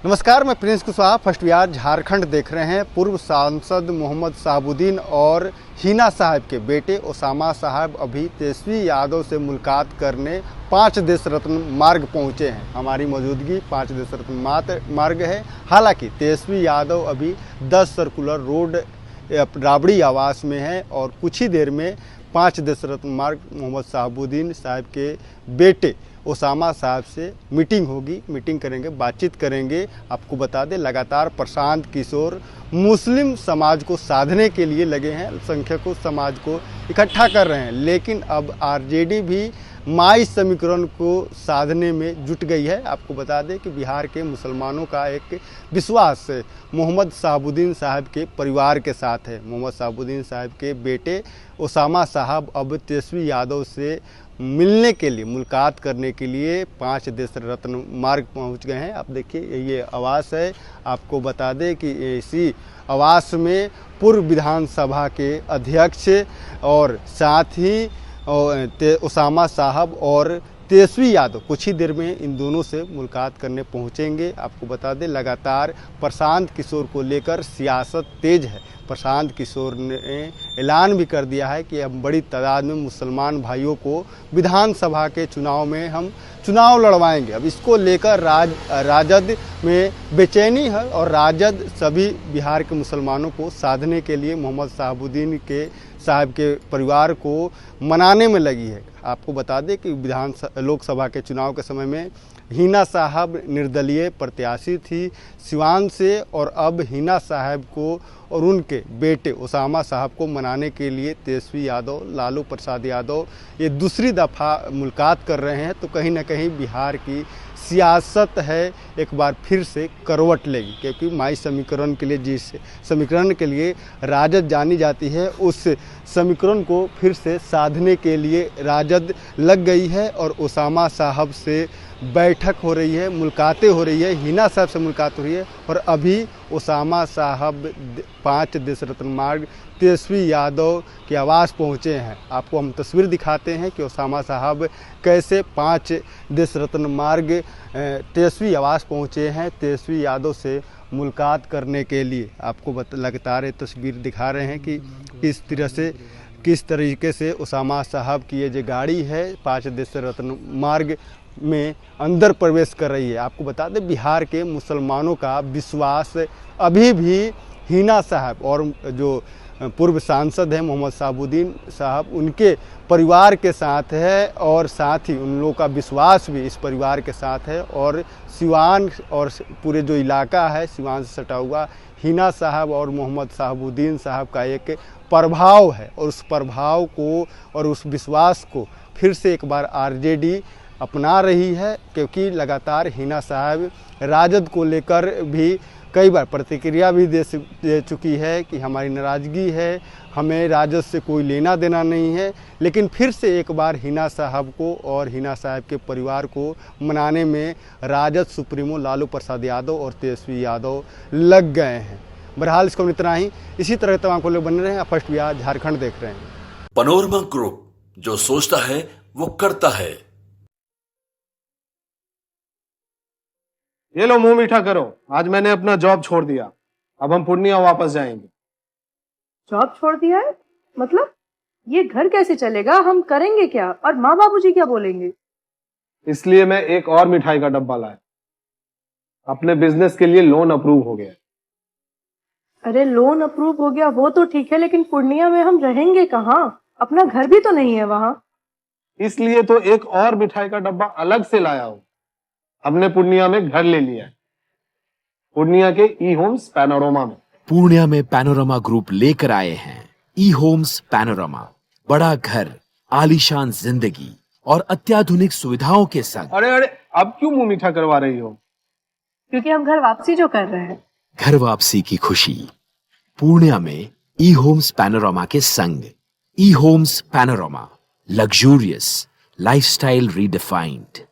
नमस्कार, मैं Prince Kushwaha first Bihar Jharkhand देख रहे हैं। पूर्व सांसद मोहम्मद शहाबुद्दीन और हिना साहब के बेटे ओसामा साहब अभी तेजस्वी यादव से मुलाकात करने 5 देश रत्न मार्ग पहुंचे हैं। हमारी मौजूदगी 5 देश रत्न मार्ग है। हालांकि तेजस्वी यादव अभी 10 सर्कुलर रोड राबड़ी आवास में है और कुछ ही देर में 5 देश रत्न मार्ग मोहम्मद शहाबुद्दीन साहब के बेटे ओसामा साहब से मीटिंग करेंगे, बातचीत करेंगे। आपको बता दें, लगातार प्रशांत किशोर मुस्लिम समाज को साधने के लिए लगे हैं, अल्पसंख्यकों समाज को इकट्ठा कर रहे हैं। लेकिन अब आरजेडी भी माई समीकरण को साधने में जुट गई है। आपको बता दें कि बिहार के मुसलमानों का एक विश्वास मोहम्मद शहाबुद्दीन साहब के परिवार के साथ है। मोहम्मद शहाबुद्दीन साहब के बेटे ओसामा साहब अब तेजस्वी यादव से मिलने के लिए, मुलाकात करने के लिए 5 देश रत्न मार्ग पहुंच गए हैं। आप देखिए, ये आवास है। आपको बता दें कि इसी आवास में पूर्व विधानसभा के अध्यक्ष और साथ ही ओसामा साहब और तेजस्वी यादव कुछ ही देर में इन दोनों से मुलाकात करने पहुंचेंगे। आपको बता दें, लगातार प्रशांत किशोर को लेकर सियासत तेज है। प्रशांत किशोर ने ऐलान भी कर दिया है कि हम बड़ी तादाद में मुसलमान भाइयों को विधानसभा के चुनाव में हम चुनाव लड़वाएंगे। अब इसको लेकर राजद में बेचैनी है और राजद सभी बिहार के मुसलमानों को साधने के लिए मोहम्मद शहाबुद्दीन साहब के परिवार को मनाने में लगी है। आपको बता दें कि लोकसभा के चुनाव के समय में हिना साहब निर्दलीय प्रत्याशी थी सिवान से, और अब हिना साहब को और उनके बेटे ओसामा साहब को मनाने के लिए तेजस्वी यादव, लालू प्रसाद यादव ये दूसरी दफ़ा मुलाकात कर रहे हैं। तो कहीं ना कहीं बिहार की सियासत है एक बार फिर से करवट लेगी, क्योंकि माई समीकरण के लिए, जिस समीकरण के लिए राजद जानी जाती है, उस समीकरण को फिर से साधने के लिए राजद लग गई है और ओसामा साहब से बैठक हो रही है, मुलाकातें हो रही है, हिना साहब से मुलाकात हो रही है। और अभी ओसामा साहब 5 देश रत्न मार्ग तेजस्वी यादव के आवास पहुंचे हैं। आपको हम तस्वीर दिखाते हैं कि ओसामा साहब कैसे 5 देश रत्न मार्ग तेजस्वी आवास पहुंचे हैं तेजस्वी यादव से मुलाकात करने के लिए। आपको लगातार तस्वीर दिखा रहे हैं कि किस तरीके से ओसामा साहब की ये जो गाड़ी है 5 देश रत्न मार्ग में अंदर प्रवेश कर रही है। आपको बता दें, बिहार के मुसलमानों का विश्वास अभी भी हिना साहब और जो पूर्व सांसद हैं मोहम्मद शहाबुद्दीन साहब, उनके परिवार के साथ है और साथ ही उन लोगों का विश्वास भी इस परिवार के साथ है। और सिवान और पूरे जो इलाका है सिवान से सटा हुआ, हिना साहब और मोहम्मद शहाबुद्दीन साहब का एक प्रभाव है और उस प्रभाव को और उस विश्वास को फिर से एक बार आरजेडी अपना रही है, क्योंकि लगातार हिना साहब राजद को लेकर भी कई बार प्रतिक्रिया भी दे चुकी है कि हमारी नाराज़गी है, हमें राजद से कोई लेना देना नहीं है। लेकिन फिर से एक बार हिना साहब को और हिना साहब के परिवार को मनाने में राजद सुप्रीमो लालू प्रसाद यादव और तेजस्वी यादव लग गए हैं। बहरहाल इसको इतना ही। इसी तरह तमाम को लोग बने रहे हैं। फर्स्ट बिहार झारखंड देख रहे हैं। पैनोरमा ग्रुप, जो सोचता है वो करता है। ये लो, मुंह मीठा करो। आज मैंने अपना जॉब छोड़ दिया, अब हम पूर्णिया वापस जाएंगे। जॉब छोड़ दिया है? मतलब ये घर कैसे चलेगा? हम करेंगे क्या? और माँ बाबूजी क्या बोलेंगे? इसलिए मैं एक और मिठाई का डब्बा लाया। अपने बिजनेस के लिए लोन अप्रूव हो गया। अरे लोन अप्रूव हो गया वो तो ठीक है, लेकिन पूर्णिया में हम रहेंगे कहाँ? अपना घर भी तो नहीं है वहाँ। इसलिए तो एक और मिठाई का डब्बा अलग से लाया हूँ। हमने पूर्णिया में घर ले लिया है, पूर्णिया के ई होम्स पैनोरमा में। पूर्णिया में पैनोरमा ग्रुप लेकर आए हैं ई होम्स पैनोरमा। बड़ा घर, आलीशान जिंदगी और अत्याधुनिक सुविधाओं के संग। अरे अब क्यों मुंह मीठा करवा रही हो? क्योंकि हम घर वापसी जो कर रहे हैं। घर वापसी की खुशी पूर्णिया में ई होम्स पैनोरमा के संग। E Homes Panorama, luxurious lifestyle redefined.